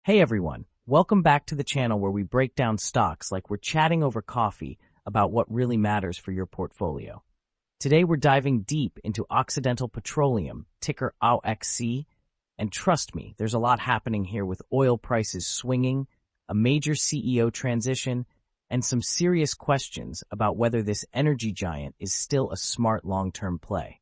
Hey everyone, welcome back to the channel where we break down stocks like we're chatting over coffee about what really matters for your portfolio. Today we're diving deep into Occidental Petroleum, ticker OXY, and trust me, there's a lot happening here with oil prices swinging, a major CEO transition, and some serious questions about whether this energy giant is still a smart long-term play.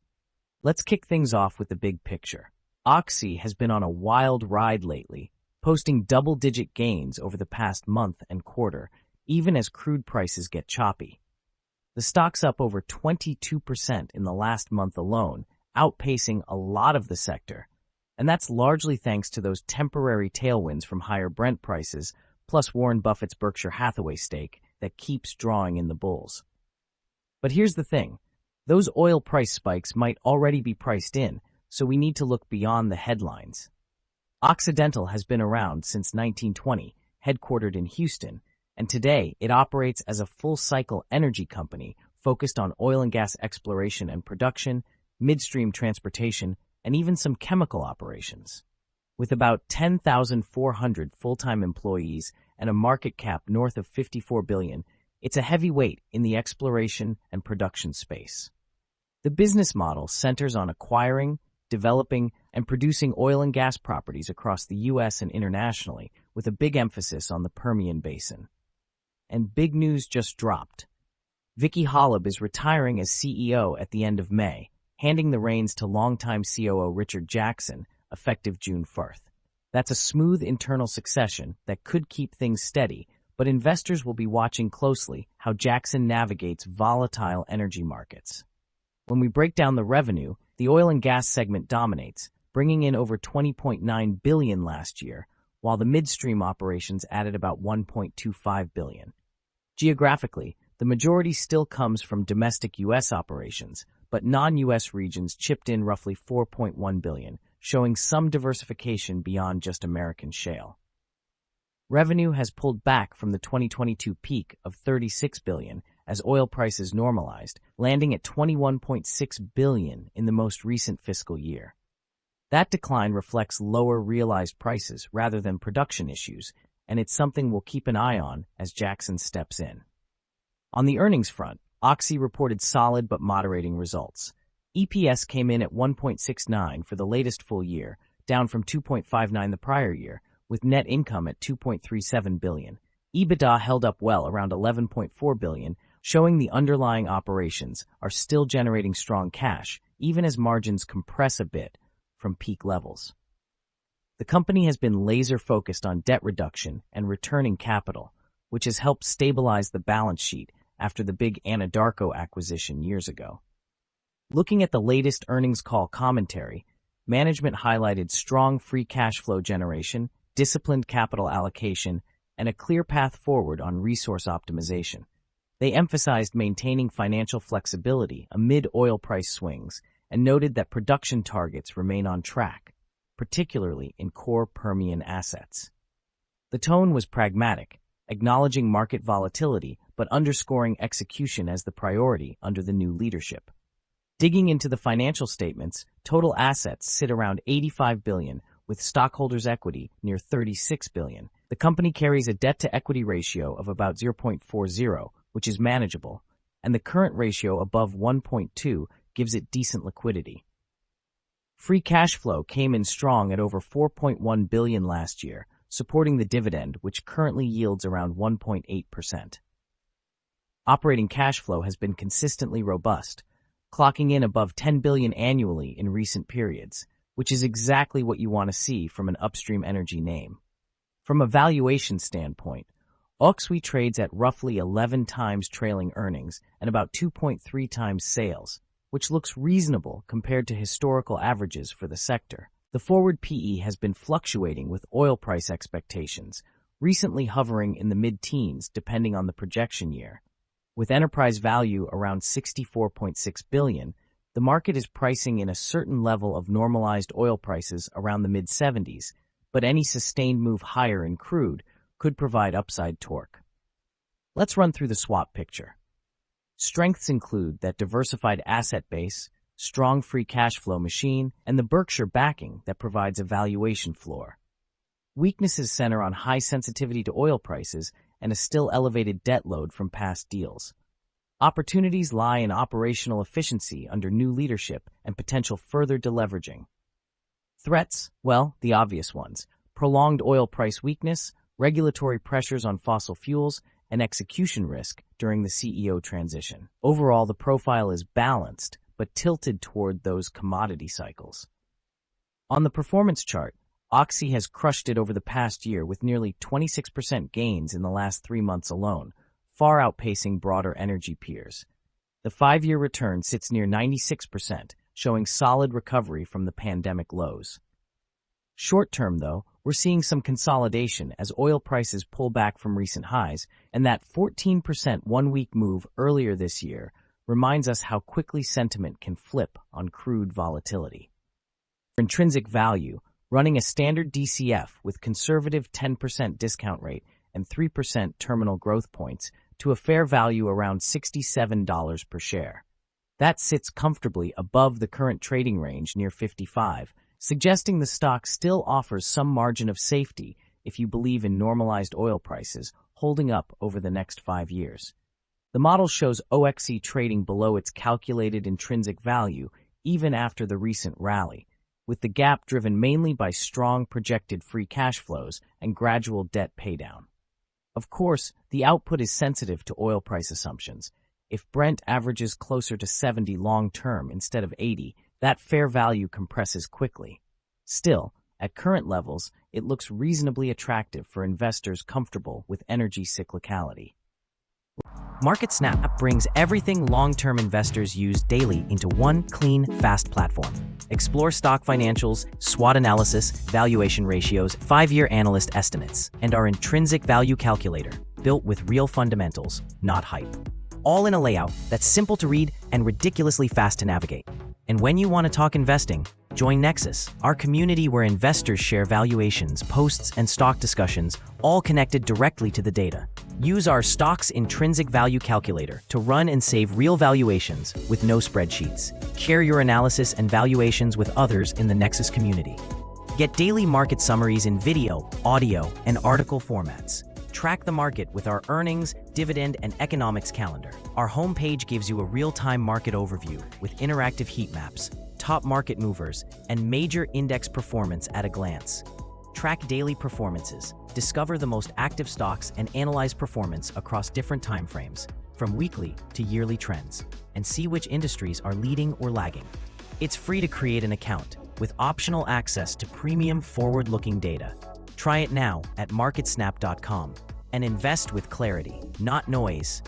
Let's kick things off with the big picture. OXY has been on a wild ride lately, posting double-digit gains over the past month and quarter, even as crude prices get choppy. The stock's up over 22% in the last month alone, outpacing a lot of the sector, and that's largely thanks to those temporary tailwinds from higher Brent prices, plus Warren Buffett's Berkshire Hathaway stake that keeps drawing in the bulls. But here's the thing, those oil price spikes might already be priced in, so we need to look beyond the headlines. Occidental has been around since 1920, headquartered in Houston, and today it operates as a full-cycle energy company focused on oil and gas exploration and production, midstream transportation, and even some chemical operations. With about 10,400 full-time employees and a market cap north of $54 billion, it's a heavyweight in the exploration and production space. The business model centers on acquiring, developing, and producing oil and gas properties across the U.S. and internationally, with a big emphasis on the Permian Basin. And big news just dropped. Vicki Hollub is retiring as CEO at the end of May, handing the reins to longtime COO Richard Jackson, effective June 4th. That's a smooth internal succession that could keep things steady, but investors will be watching closely how Jackson navigates volatile energy markets. When we break down the revenue, the oil and gas segment dominates, bringing in over $20.9 billion last year, while the midstream operations added about $1.25 billion. Geographically, the majority still comes from domestic U.S. operations, but non-U.S. regions chipped in roughly $4.1 billion, showing some diversification beyond just American shale. Revenue has pulled back from the 2022 peak of $36 billion as oil prices normalized, landing at $21.6 billion in the most recent fiscal year. That decline reflects lower realized prices rather than production issues, and it's something we'll keep an eye on as Jackson steps in. On the earnings front, OXY reported solid but moderating results. EPS came in at 1.69 for the latest full year, down from 2.59 the prior year, with net income at $2.37 billion. EBITDA held up well around $11.4 billion, showing the underlying operations are still generating strong cash, even as margins compress a bit from peak levels. The company has been laser-focused on debt reduction and returning capital, which has helped stabilize the balance sheet after the big Anadarko acquisition years ago. Looking at the latest earnings call commentary, management highlighted strong free cash flow generation, disciplined capital allocation, and a clear path forward on resource optimization. They emphasized maintaining financial flexibility amid oil price swings and noted that production targets remain on track, particularly in core Permian assets. The tone was pragmatic, acknowledging market volatility but underscoring execution as the priority under the new leadership. Digging into the financial statements, total assets sit around $85 billion, with stockholders' equity near $36 billion. The company carries a debt-to-equity ratio of about 0.40, which is manageable, and the current ratio above 1.2 gives it decent liquidity. Free cash flow came in strong at over $4.1 billion last year, supporting the dividend, which currently yields around 1.8%. Operating cash flow has been consistently robust, clocking in above $10 billion annually in recent periods, which is exactly what you want to see from an upstream energy name. From a valuation standpoint, OXY trades at roughly 11 times trailing earnings and about 2.3 times sales, which looks reasonable compared to historical averages for the sector. The forward PE has been fluctuating with oil price expectations, recently hovering in the mid-teens depending on the projection year. With enterprise value around $64.6 billion, the market is pricing in a certain level of normalized oil prices around the mid-70s, but any sustained move higher in crude could provide upside torque. Let's run through the SWOT picture. Strengths include that diversified asset base, strong free cash flow machine, and the Berkshire backing that provides a valuation floor. Weaknesses center on high sensitivity to oil prices and a still elevated debt load from past deals. Opportunities lie in operational efficiency under new leadership and potential further deleveraging. Threats, well, the obvious ones: prolonged oil price weakness, regulatory pressures on fossil fuels, and execution risk during the CEO transition. Overall, the profile is balanced, but tilted toward those commodity cycles. On the performance chart, OXY has crushed it over the past year with nearly 26% gains in the last 3 months alone, far outpacing broader energy peers. The 5-year return sits near 96%, showing solid recovery from the pandemic lows. Short-term, though, we're seeing some consolidation as oil prices pull back from recent highs, and that 14% one-week move earlier this year reminds us how quickly sentiment can flip on crude volatility. For intrinsic value, running a standard DCF with conservative 10% discount rate and 3% terminal growth points to a fair value around $67 per share. That sits comfortably above the current trading range near 55, suggesting the stock still offers some margin of safety if you believe in normalized oil prices holding up over the next 5 years. The model shows OXY trading below its calculated intrinsic value even after the recent rally, with the gap driven mainly by strong projected free cash flows and gradual debt paydown. Of course, the output is sensitive to oil price assumptions. If Brent averages closer to 70 long-term instead of 80, that fair value compresses quickly. Still, at current levels, it looks reasonably attractive for investors comfortable with energy cyclicality. MarketSnap brings everything long-term investors use daily into one clean, fast platform. Explore stock financials, SWOT analysis, valuation ratios, 5-year analyst estimates, and our intrinsic value calculator, built with real fundamentals, not hype. All in a layout that's simple to read and ridiculously fast to navigate. And when you want to talk investing, join Nexus, our community where investors share valuations, posts, and stock discussions, all connected directly to the data. Use our stock's intrinsic value calculator to run and save real valuations with no spreadsheets. Share your analysis and valuations with others in the Nexus community. Get daily market summaries in video, audio, and article formats. Track the market with our earnings, dividend, and economics calendar. Our homepage gives you a real-time market overview with interactive heat maps, top market movers, and major index performance at a glance. Track daily performances, discover the most active stocks, and analyze performance across different timeframes, from weekly to yearly trends, and see which industries are leading or lagging. It's free to create an account, with optional access to premium forward-looking data. Try it now at MarketSnap.com and invest with clarity, not noise.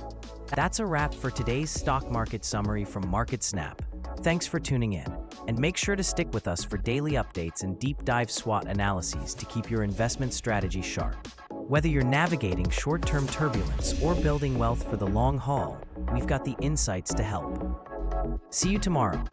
That's a wrap for today's stock market summary from MarketSnap. Thanks for tuning in, and make sure to stick with us for daily updates and deep dive SWOT analyses to keep your investment strategy sharp. Whether you're navigating short-term turbulence or building wealth for the long haul, we've got the insights to help. See you tomorrow.